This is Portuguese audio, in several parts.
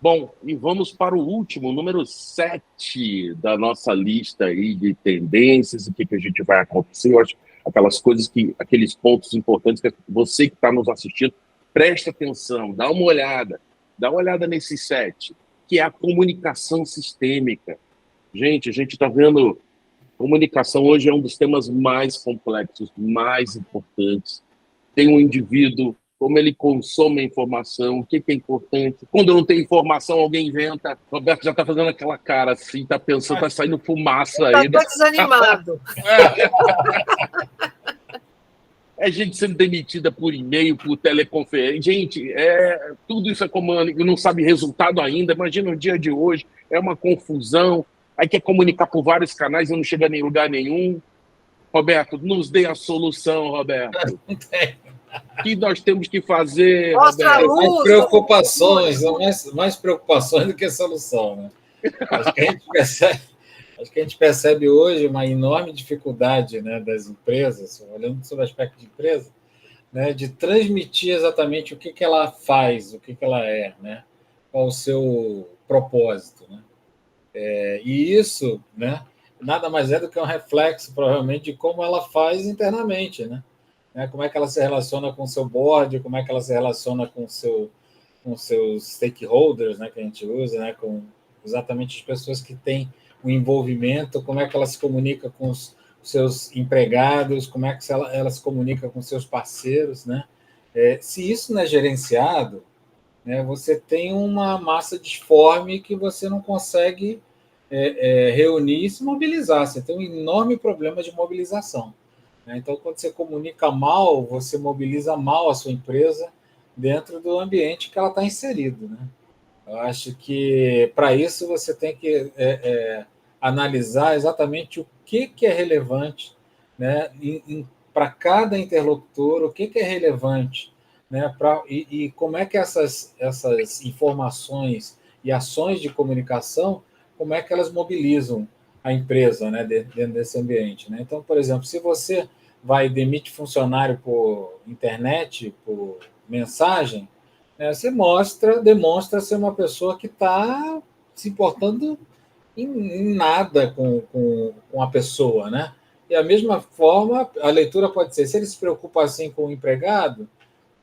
Bom, e vamos para o último, número 7 da nossa lista aí de tendências, o que que a gente vai acontecer. Eu acho aquelas coisas que, aqueles pontos importantes que você que está nos assistindo, preste atenção, dá uma olhada nesses 7, que é a comunicação sistêmica. Gente, a gente está vendo, comunicação hoje é um dos temas mais complexos, mais importantes. Tem um indivíduo, como ele consome a informação, o que que é importante. Quando não tem informação, alguém inventa. O Roberto já está fazendo aquela cara assim, está pensando, está saindo fumaça Está aí. até desanimado. É gente sendo demitida por e-mail, por teleconferência. Gente, tudo isso é comando, e não sabe resultado ainda. Imagina o dia de hoje, é uma confusão. Aí quer comunicar por vários canais e não chega em lugar nenhum. Roberto, nos dê a solução, Roberto. Não tem. O que nós temos que fazer, Mostra a Roberto? Mais luz. preocupações, mais preocupações do que solução, né? Acho que a gente percebe, acho que a gente percebe hoje uma enorme dificuldade, né, das empresas, olhando sobre o aspecto de empresa, né, de transmitir exatamente o que que ela faz, o que que ela é, né, qual o seu propósito, né? E isso, né, nada mais é do que um reflexo, provavelmente, de como ela faz internamente, né? Como é que ela se relaciona com o seu board, como é que ela se relaciona com seus stakeholders, né, que a gente usa, né, com exatamente as pessoas que têm o envolvimento, como é que ela se comunica com os seus empregados, como é que ela se comunica com seus parceiros, né? Se isso não é gerenciado, né, você tem uma massa disforme que você não consegue reunir e se mobilizar. Você tem um enorme problema de mobilização, né? Então, quando você comunica mal, você mobiliza mal a sua empresa dentro do ambiente que ela está inserido, né? Eu acho que para isso você tem que analisar exatamente o que é relevante, né, para cada interlocutor, o que é relevante, né, e como é que essas informações e ações de comunicação, como é que elas mobilizam a empresa, né, dentro desse ambiente. Né? Então, por exemplo, se você vai demitir funcionário por internet, por mensagem, você demonstra ser uma pessoa que está se importando em nada com a pessoa, né? E a mesma forma, a leitura pode ser, se ele se preocupa assim com o empregado,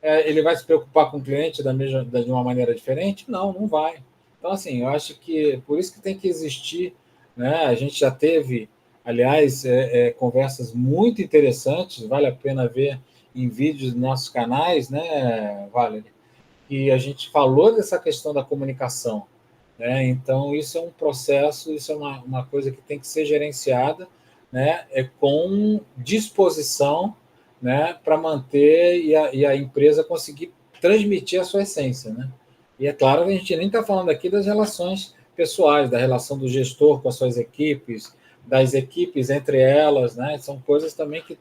ele vai se preocupar com o cliente de uma maneira diferente? Não, não vai. Então, assim, eu acho que por isso que tem que existir, né? A gente já teve, aliás, conversas muito interessantes, vale a pena ver em vídeos dos nossos canais, né, Valerie? E a gente falou dessa questão da comunicação, né? Então, isso é um processo, isso é uma coisa que tem que ser gerenciada, né? Com disposição, né? Para manter e a empresa conseguir transmitir a sua essência, né? E é claro que a gente nem está falando aqui das relações pessoais, da relação do gestor com as suas equipes, das equipes entre elas, né? São coisas também que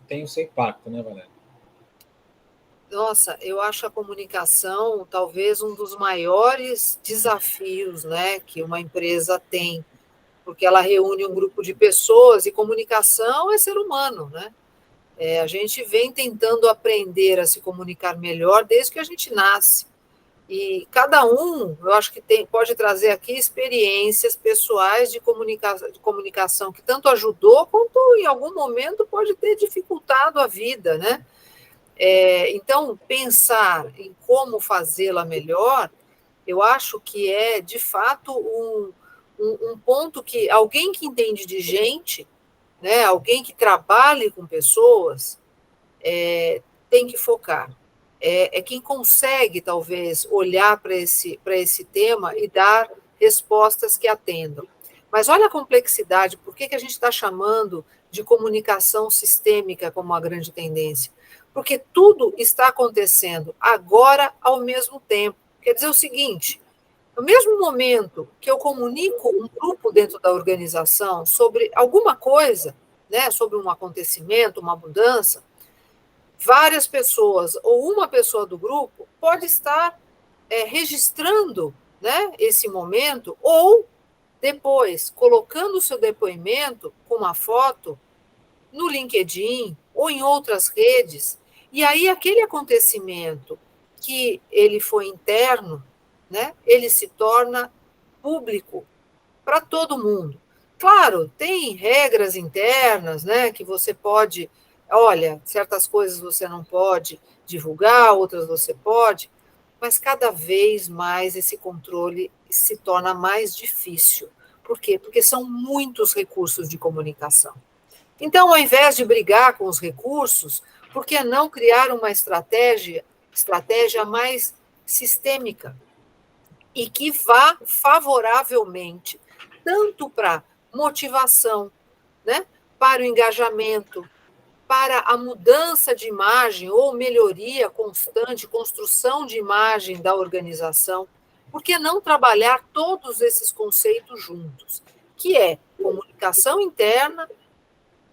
têm o seu impacto, né, Valéria? Nossa, eu acho a comunicação talvez um dos maiores desafios, né, que uma empresa tem, porque ela reúne um grupo de pessoas e comunicação é ser humano, né? A gente vem tentando aprender a se comunicar melhor desde que a gente nasce. E cada um, eu acho que pode trazer aqui experiências pessoais de comunicação que tanto ajudou, quanto em algum momento pode ter dificultado a vida, né? Então, pensar em como fazê-la melhor, eu acho que é, de fato, um ponto que alguém que entende de gente, né, alguém que trabalhe com pessoas, tem que focar. Quem consegue, talvez, olhar para esse tema e dar respostas que atendam. Mas olha a complexidade, por que a gente está chamando de comunicação sistêmica como uma grande tendência? Porque tudo está acontecendo agora ao mesmo tempo. Quer dizer o seguinte: no mesmo momento que eu comunico um grupo dentro da organização sobre alguma coisa, né, sobre um acontecimento, uma mudança, várias pessoas ou uma pessoa do grupo pode estar registrando, né, esse momento, ou depois colocando o seu depoimento com uma foto no LinkedIn ou em outras redes, e aí aquele acontecimento que ele foi interno, né, ele se torna público para todo mundo. Claro, tem regras internas, né, que você pode, olha, certas coisas você não pode divulgar, outras você pode, mas cada vez mais esse controle se torna mais difícil. Por quê? Porque são muitos recursos de comunicação. Então, ao invés de brigar com os recursos, por que não criar uma estratégia mais sistêmica e que vá favoravelmente tanto para motivação, né, para o engajamento, para a mudança de imagem ou melhoria constante, construção de imagem da organização? Por que não trabalhar todos esses conceitos juntos? Que é comunicação interna,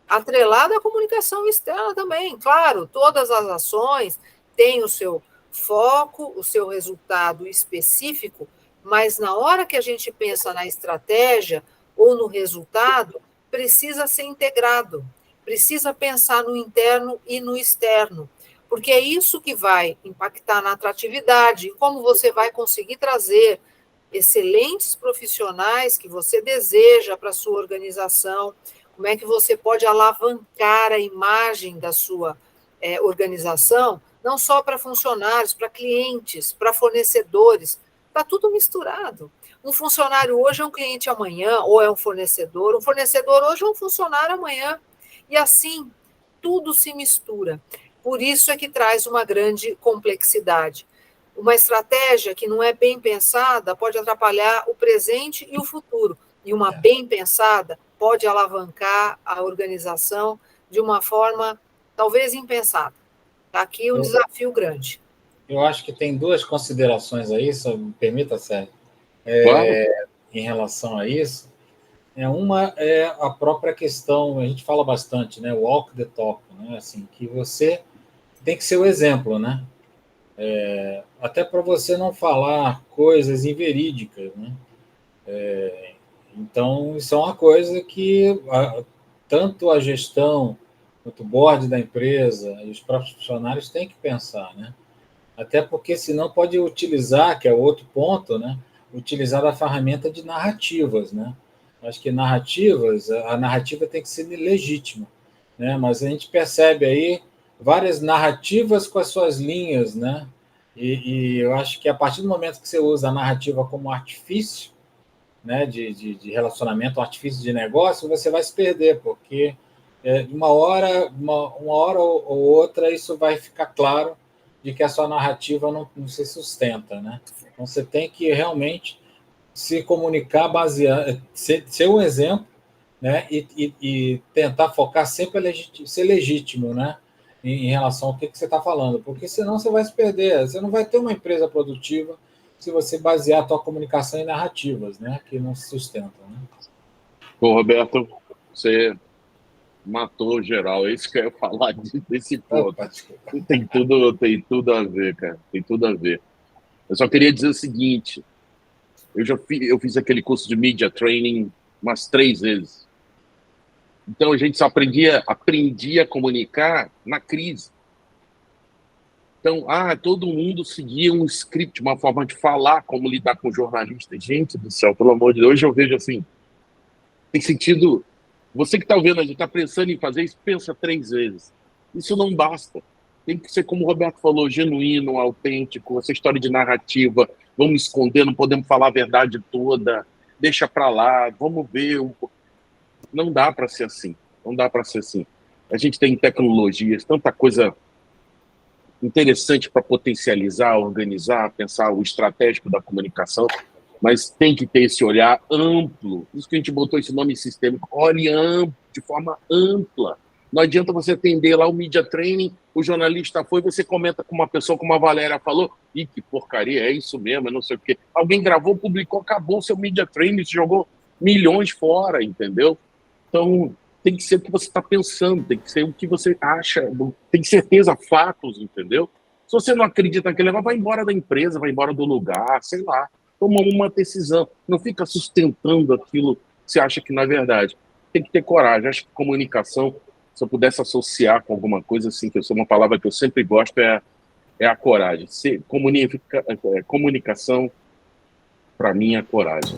atrelada à comunicação externa também. Claro, todas as ações têm o seu foco, o seu resultado específico, mas na hora que a gente pensa na estratégia ou no resultado, precisa ser integrado, precisa pensar no interno e no externo, porque é isso que vai impactar na atratividade, e como você vai conseguir trazer excelentes profissionais que você deseja para a sua organização, como é que você pode alavancar a imagem da sua organização, não só para funcionários, para clientes, para fornecedores, está tudo misturado. Um funcionário hoje é um cliente amanhã, ou é um fornecedor hoje é um funcionário amanhã, e assim, tudo se mistura. Por isso é que traz uma grande complexidade. Uma estratégia que não é bem pensada pode atrapalhar o presente e o futuro, e uma bem pensada pode alavancar a organização de uma forma talvez impensada. Está aqui um desafio grande. Eu acho que tem duas considerações aí, se me permita, Sérgio, em relação a isso. Uma é a própria questão, a gente fala bastante, né, walk the talk, né, assim, que você tem que ser o exemplo, né? Até para você não falar coisas inverídicas, né? Então, isso é uma coisa que tanto a gestão quanto o board da empresa e os próprios funcionários têm que pensar, né? Até porque, senão, pode utilizar, que é outro ponto, né? Utilizar a ferramenta de narrativas, né? Acho que a narrativa tem que ser legítima, né? Mas a gente percebe aí várias narrativas com as suas linhas, né? E eu acho que a partir do momento que você usa a narrativa como artifício, né, de relacionamento, um artifício de negócio, você vai se perder, porque uma hora ou outra isso vai ficar claro de que a sua narrativa não se sustenta, né? Então você tem que realmente se comunicar baseado, ser um exemplo, né? E tentar focar sempre ser legítimo, né? Em relação ao que você está falando, porque senão você vai se perder, você não vai ter uma empresa produtiva se você basear a tua comunicação em narrativas, né? Que não se sustentam, né? Bom, Roberto, você matou geral, é isso que eu ia falar desse ponto. Tem tudo a ver, cara, tem tudo a ver. Eu só queria dizer o seguinte, eu fiz aquele curso de Media Training umas 3 vezes. Então a gente só aprendia a comunicar na crise. Então, todo mundo seguia um script, uma forma de falar, como lidar com jornalistas. Gente do céu, pelo amor de Deus, hoje eu vejo assim, tem sentido. Você que está ouvindo, a gente está pensando em fazer isso, pensa 3 vezes. Isso não basta. Tem que ser, como o Roberto falou, genuíno, autêntico, essa história de narrativa, vamos esconder, não podemos falar a verdade toda, deixa para lá, vamos ver. Não dá para ser assim, não dá para ser assim. A gente tem tecnologias, tanta coisa interessante para potencializar, organizar, pensar o estratégico da comunicação, mas tem que ter esse olhar amplo. Por isso que a gente botou esse nome sistêmico. Olhe amplo, de forma ampla. Não adianta você atender lá o Media Training, o jornalista foi, você comenta com uma pessoa, como a Valéria falou, ih, que porcaria, é isso mesmo, não sei o quê. Alguém gravou, publicou, acabou o seu Media Training, jogou milhões fora, entendeu? Então, tem que ser o que você está pensando, tem que ser o que você acha, tem certeza, fatos, entendeu? Se você não acredita naquele negócio, vai embora da empresa, vai embora do lugar, sei lá. Toma uma decisão. Não fica sustentando aquilo que você acha que não é verdade. Tem que ter coragem. Acho que comunicação, se eu pudesse associar com alguma coisa, assim, que eu sou uma palavra que eu sempre gosto, é a coragem. Comunicação para mim, é coragem.